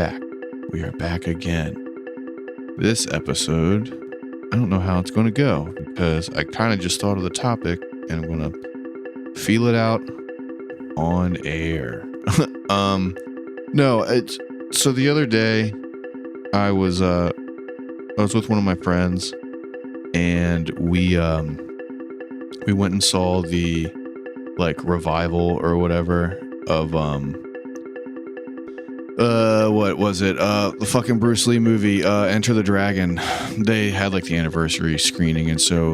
back. We are back again. This episode, I don't know how it's going to go because I kind of just thought of the topic and I'm going to feel it out on air. No, it's so the other day I was with one of my friends and we went and saw the revival or whatever of what was it? The fucking Bruce Lee movie, Enter the Dragon. They had the anniversary screening, and so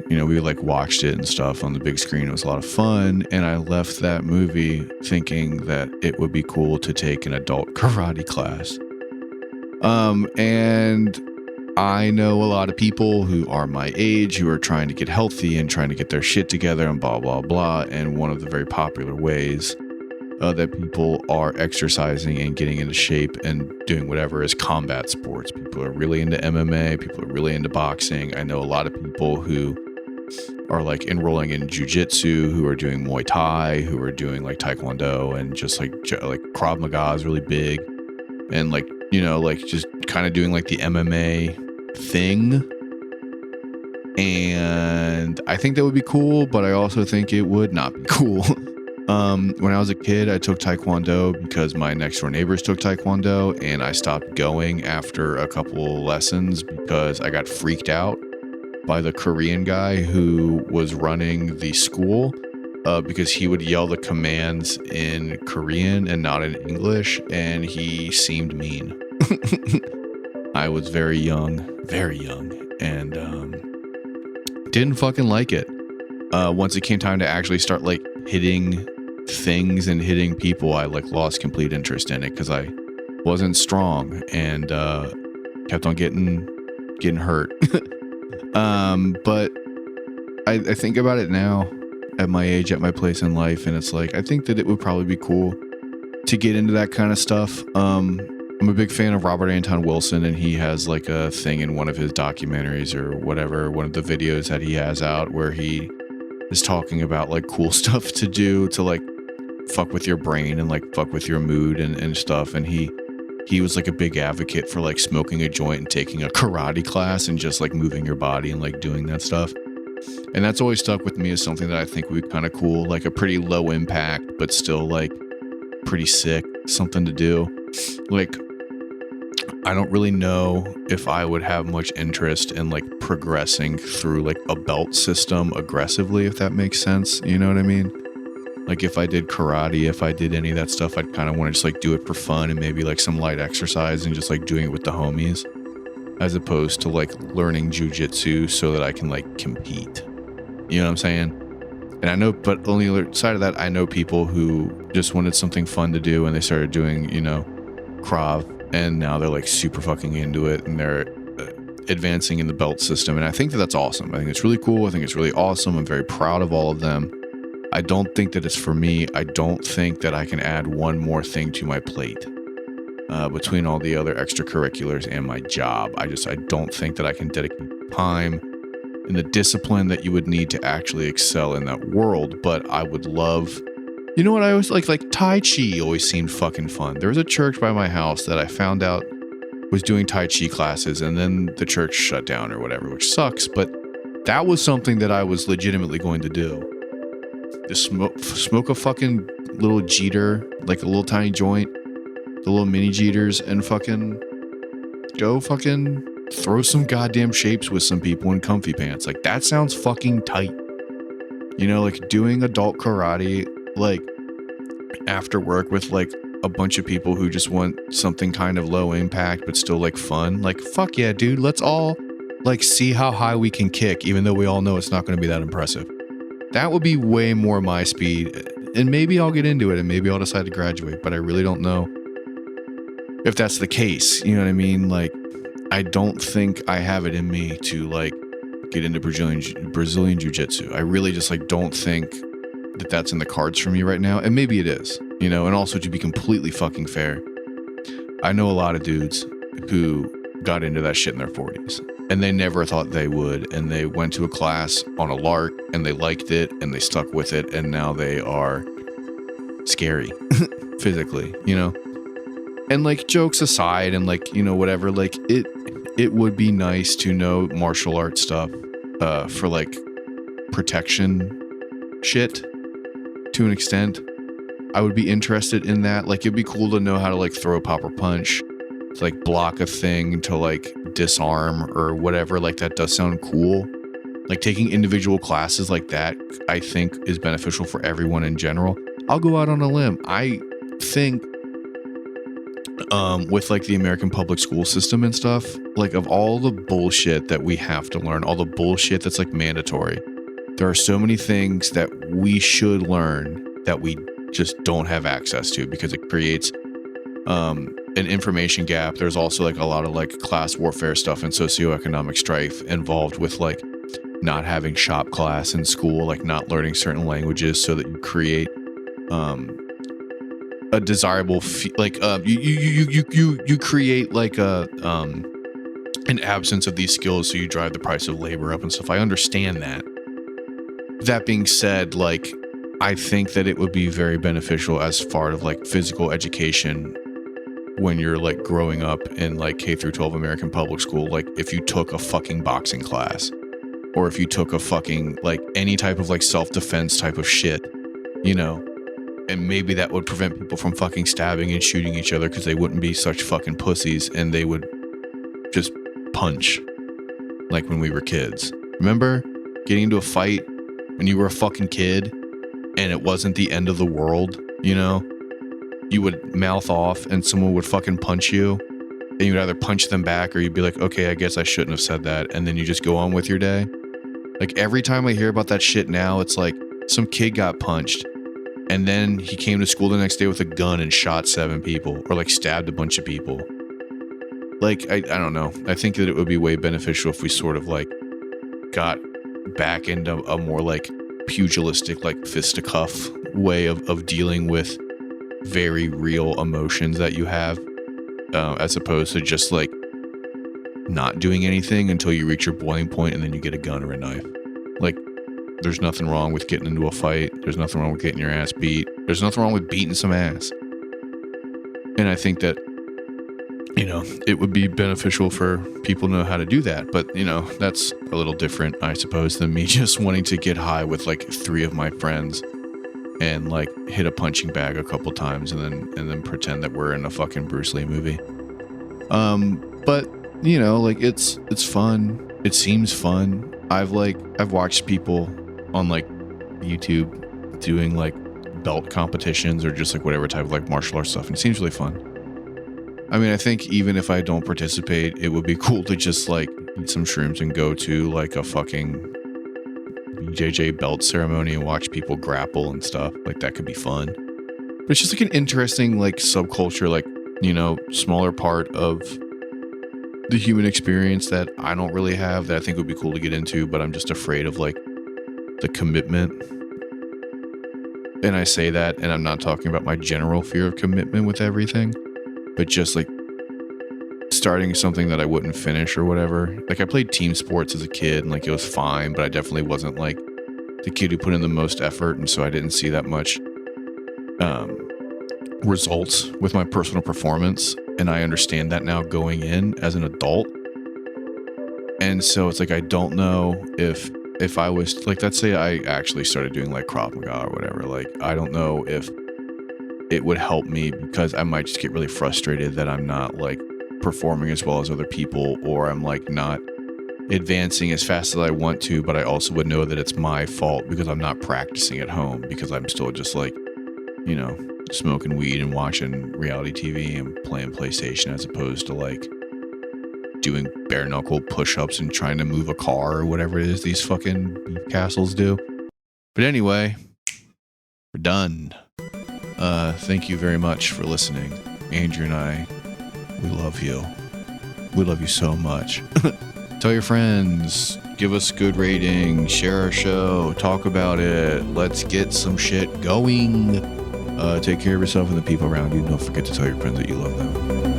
we watched it and stuff on the big screen. It was a lot of fun, and I left that movie thinking that it would be cool to take an adult karate class. And I know a lot of people who are my age who are trying to get healthy and trying to get their shit together and blah, blah, blah. And one of the very popular ways that people are exercising and getting into shape and doing whatever is combat sports. People are really into MMA. People are really into boxing. I know a lot of people who are enrolling in jiu-jitsu, who are doing Muay Thai, who are doing Taekwondo, and just Krav Maga is really big. And just kind of doing the MMA thing. And I think that would be cool, but I also think it would not be cool. When I was a kid, I took Taekwondo because my next door neighbors took Taekwondo, and I stopped going after a couple lessons because I got freaked out by the Korean guy who was running the school, because he would yell the commands in Korean and not in English, and he seemed mean. I was very young, and didn't fucking like it. Once it came time to actually start hitting things and hitting people, I lost complete interest in it because I wasn't strong and kept on getting hurt. But I think about it now at my age, at my place in life, and it's I think that it would probably be cool to get into that kind of stuff. I'm a big fan of Robert Anton Wilson, and he has a thing in one of his documentaries or whatever, one of the videos that he has out where he is talking about cool stuff to do to fuck with your brain and fuck with your mood and stuff. And he was a big advocate for smoking a joint and taking a karate class and just moving your body and doing that stuff. And that's always stuck with me as something that I think would be kind of cool, a pretty low impact but still pretty sick something to do. I don't really know if I would have much interest in progressing through a belt system aggressively, if that makes sense. You know what I mean? If I did karate, if I did any of that stuff, I'd kind of want to just do it for fun and maybe some light exercise and just doing it with the homies, as opposed to learning jujitsu so that I can compete. You know what I'm saying? And I know, but on the other side of that, I know people who just wanted something fun to do and they started doing, Krav, and now they're super fucking into it and they're advancing in the belt system. And I think that that's awesome. I think it's really cool. I think it's really awesome. I'm very proud of all of them. I don't think that it's for me. I don't think that I can add one more thing to my plate between all the other extracurriculars and my job. I don't think that I can dedicate time and the discipline that you would need to actually excel in that world. But I would love, you know what I always like Tai Chi always seemed fucking fun. There was a church by my house that I found out was doing Tai Chi classes, and then the church shut down or whatever, which sucks. But that was something that I was legitimately going to do. Just smoke a fucking little jeter, a little tiny joint, the little mini jeters, and fucking go fucking throw some goddamn shapes with some people in comfy pants. That sounds fucking tight. Doing adult karate, after work with a bunch of people who just want something kind of low impact but still fun. Fuck yeah, dude. Let's all see how high we can kick, even though we all know it's not going to be that impressive. That would be way more my speed, and maybe I'll get into it and maybe I'll decide to graduate, but I really don't know if that's the case. You know what I mean? I don't think I have it in me to get into Brazilian jiu-jitsu. I really just don't think that that's in the cards for me right now. And maybe it is, and also to be completely fucking fair, I know a lot of dudes who got into that shit in their 40s and they never thought they would. And they went to a class on a lark and they liked it and they stuck with it. And now they are scary physically, And like jokes aside and like, you know, whatever, like it would be nice to know martial arts stuff for like protection shit to an extent. I would be interested in that. Like it'd be cool to know how to like throw a pop or punch, to like block a thing, to like disarm or whatever. Like that does sound cool. Like taking individual classes like that, I think is beneficial for everyone in general. I'll go out on a limb. I think with like the American public school system and stuff, like of all the bullshit that we have to learn, all the bullshit that's like mandatory, there are so many things that we should learn that we just don't have access to because it creates an information gap. There's also like a lot of like class warfare stuff and socioeconomic strife involved with like not having shop class in school, like not learning certain languages so that you create a desirable you create like a an absence of these skills, so you drive the price of labor up and stuff. I understand that. That being said, like I think that it would be very beneficial as far as like physical education when you're like growing up in like K through 12 American public school. Like if you took a fucking boxing class, or if you took a fucking like any type of like self-defense type of shit, you know, and maybe that would prevent people from fucking stabbing and shooting each other because they wouldn't be such fucking pussies and they would just punch like when we were kids. Remember getting into a fight when you were a fucking kid and it wasn't the end of the world, you know? You would mouth off and someone would fucking punch you and you would either punch them back or you'd be like, okay, I guess I shouldn't have said that. And then you just go on with your day. Like every time I hear about that shit now, it's like some kid got punched and then he came to school the next day with a gun and shot 7 people or like stabbed a bunch of people. Like, I don't know. I think that it would be way beneficial if we sort of like got back into a more like pugilistic, like fisticuff way of dealing with very real emotions that you have, as opposed to just like not doing anything until you reach your boiling point and then you get a gun or a knife. Like there's nothing wrong with getting into a fight. There's nothing wrong with getting your ass beat. There's nothing wrong with beating some ass. And I think that, you know, it would be beneficial for people to know how to do that. But, you know, that's a little different, I suppose, than me just wanting to get high with like 3 of my friends and like hit a punching bag a couple times and then pretend that we're in a fucking Bruce Lee movie. But, you know, like it's fun. It seems fun. I've watched people on like YouTube doing like belt competitions or just like whatever type of like martial arts stuff, and it seems really fun. I mean, I think even if I don't participate, it would be cool to just like eat some shrooms and go to like a fucking BJJ belt ceremony and watch people grapple and stuff. Like that could be fun. But it's just like an interesting like subculture, like, you know, smaller part of the human experience that I don't really have, that I think would be cool to get into, but I'm just afraid of like the commitment. And I say that, and I'm not talking about my general fear of commitment with everything, but just like starting something that I wouldn't finish or whatever. Like I played team sports as a kid and like it was fine, but I definitely wasn't like the kid who put in the most effort. And so I didn't see that much results with my personal performance. And I understand that now going in as an adult. And so it's like, I don't know if I was like, let's say I actually started doing like Krav Maga or whatever. Like, I don't know if it would help me, because I might just get really frustrated that I'm not like performing as well as other people, or I'm like not advancing as fast as I want to, but I also would know that it's my fault because I'm not practicing at home, because I'm still just like, you know, smoking weed and watching reality TV and playing PlayStation, as opposed to like doing bare knuckle push-ups and trying to move a car or whatever it is these fucking beef castles do. But anyway, we're done. Thank you very much for listening. Andrew and I, we love you. We love you so much. Tell your friends, give us good rating, share our show, talk about it. Let's get some shit going. Take care of yourself and the people around you. Don't forget to tell your friends that you love them.